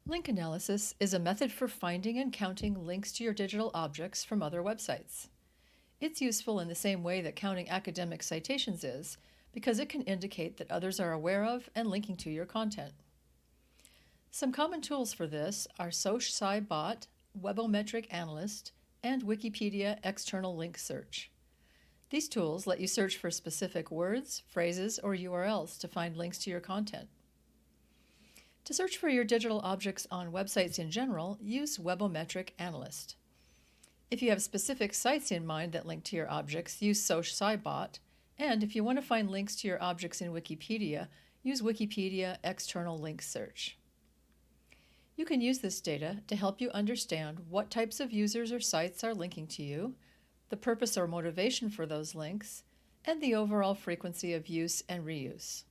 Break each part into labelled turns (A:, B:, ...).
A: Link analysis is a method for finding and counting links to your digital objects from other websites. It's useful in the same way that counting academic citations is, because it can indicate that others are aware of and linking to your content. Some common tools for this are SocSciBot, Webometric Analyst, and Wikipedia External Link Search. These tools let you search for specific words, phrases, or URLs to find links to your content. To search for your digital objects on websites in general, use Webometric Analyst. If you have specific sites in mind that link to your objects, use SocSciBot, and if you want to find links to your objects in Wikipedia, use Wikipedia External Link Search. You can use this data to help you understand what types of users or sites are linking to you, the purpose or motivation for those links, and the overall frequency of use and reuse.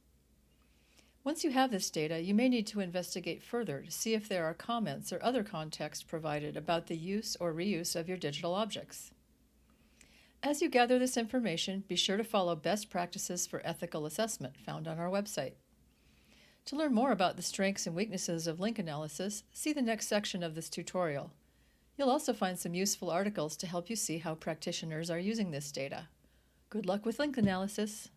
A: Once you have this data, you may need to investigate further to see if there are comments or other context provided about the use or reuse of your digital objects. As you gather this information, be sure to follow best practices for ethical assessment found on our website. To learn more about the strengths and weaknesses of link analysis, see the next section of this tutorial. You'll also find some useful articles to help you see how practitioners are using this data. Good luck with link analysis!